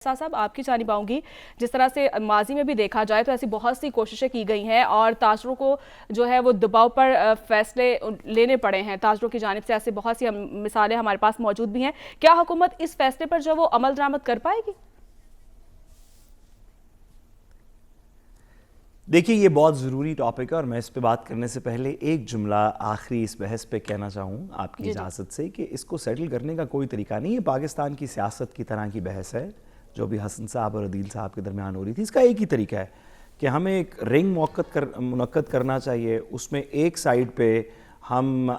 صاحب آپ کی جانب آؤں گی. جس طرح سے ماضی میں بھی دیکھا جائے تو ایسی بہت سی کوششیں کی گئی ہیں اور تاجروں کو جو ہے وہ دباؤ پر فیصلے لینے پڑے ہیں تاجروں کی جانب سے. ایسی بہت سی مثالیں ہمارے پاس موجود بھی ہیں. کیا حکومت اس فیصلے پر جو وہ عمل درآمد کر پائے گی؟ دیکھیے یہ بہت ضروری ٹاپک ہے اور میں اس پہ بات کرنے سے پہلے ایک جملہ آخری اس بحث پہ کہنا چاہوں آپ کی اجازت سے کہ اس کو سیٹل کرنے کا کوئی طریقہ نہیں ہے. پاکستان کی سیاست کی طرح کی بحث ہے جو بھی حسن صاحب اور عدیل صاحب کے درمیان ہو رہی تھی. اس کا ایک ہی طریقہ ہے کہ ہمیں ایک رنگ منعقد کرنا چاہیے. اس میں ایک سائیڈ پہ ہم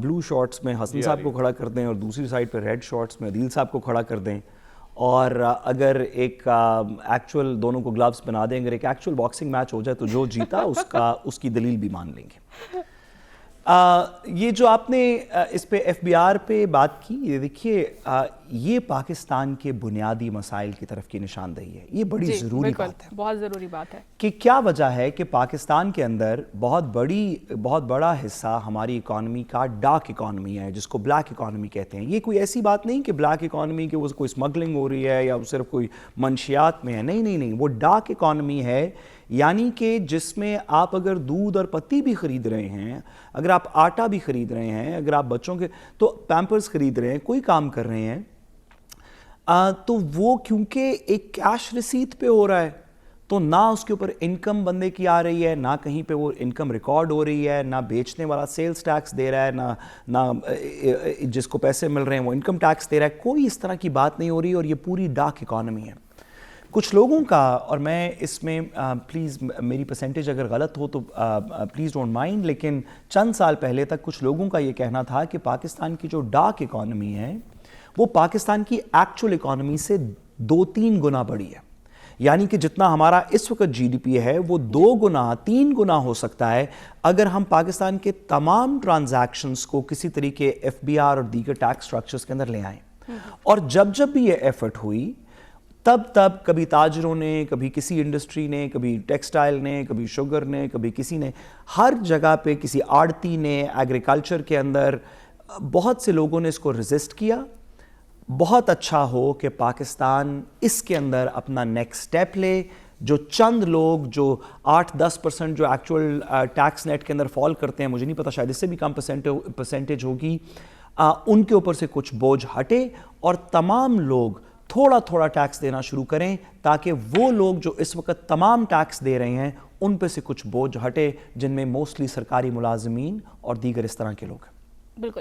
بلو شارٹس میں حسن صاحب کو کھڑا کر دیں اور دوسری سائیڈ پہ ریڈ شارٹس میں عدیل صاحب کو کھڑا کر دیں, اور اگر ایک ایکچول دونوں کو گلوز بنا دیں, اگر ایک ایکچول باکسنگ میچ ہو جائے تو جو جیتا اس کی دلیل بھی مان لیں گے. یہ جو آپ نے اس پہ ایف بی آر پہ بات کی, یہ دیکھیے یہ پاکستان کے بنیادی مسائل کی طرف کی نشاندہی ہے. یہ بڑی ضروری بات ہے, بہت ضروری بات ہے کہ کیا وجہ ہے کہ پاکستان کے اندر بہت بڑا حصہ ہماری اکانومی کا ڈارک اکانومی ہے, جس کو بلیک اکانومی کہتے ہیں. یہ کوئی ایسی بات نہیں کہ بلیک اکانومی کہ وہ کوئی اسمگلنگ ہو رہی ہے یا صرف کوئی منشیات میں ہے. نہیں, وہ ڈارک اکانومی ہے. یعنی کہ جس میں آپ اگر دودھ اور پتی بھی خرید رہے ہیں, اگر آپ آٹا بھی خرید رہے ہیں, اگر آپ بچوں کے تو پیمپرز خرید رہے ہیں, کوئی کام کر رہے ہیں, تو وہ کیونکہ ایک کیش رسیت پہ ہو رہا ہے تو نہ اس کے اوپر انکم بندے کی آ رہی ہے, نہ کہیں پہ وہ انکم ریکارڈ ہو رہی ہے, نہ بیچنے والا سیلز ٹیکس دے رہا ہے, نہ جس کو پیسے مل رہے ہیں وہ انکم ٹیکس دے رہا ہے. کوئی اس طرح کی بات نہیں ہو رہی اور یہ پوری ڈارک اکانومی ہے. کچھ لوگوں کا, اور میں اس میں پلیز میری پرسنٹیج اگر غلط ہو تو پلیز ڈونٹ مائنڈ, لیکن چند سال پہلے تک کچھ لوگوں کا یہ کہنا تھا کہ پاکستان کی جو ڈارک اکانومی ہے وہ پاکستان کی ایکچول اکانومی سے 2-3 گنا بڑی ہے. یعنی کہ جتنا ہمارا اس وقت جی ڈی پی ہے وہ 2 گنا 3 گنا ہو سکتا ہے اگر ہم پاکستان کے تمام ٹرانزیکشنز کو کسی طریقے ایف بی آر اور دیگر ٹیکس سٹرکچرز کے اندر لے آئیں. اور جب بھی یہ ایفرٹ ہوئی تب کبھی تاجروں نے, کبھی کسی انڈسٹری نے, کبھی ٹیکسٹائل نے, کبھی شوگر نے, کبھی کسی نے, ہر جگہ پہ کسی آڑتی نے, ایگریکلچر کے اندر بہت سے لوگوں نے اس کو ریزسٹ کیا. بہت اچھا ہو کہ پاکستان اس کے اندر اپنا نیکسٹ سٹیپ لے. جو چند لوگ جو 8-10% جو ایکچول ٹیکس نیٹ کے اندر فال کرتے ہیں, مجھے نہیں پتا شاید اس سے بھی کم پرسنٹیج ہوگی, ان کے اوپر سے کچھ بوجھ ہٹے اور تمام لوگ تھوڑا تھوڑا ٹیکس دینا شروع کریں تاکہ وہ لوگ جو اس وقت تمام ٹیکس دے رہے ہیں ان پہ سے کچھ بوجھ ہٹے, جن میں موسٹلی سرکاری ملازمین اور دیگر اس طرح کے لوگ ہیں.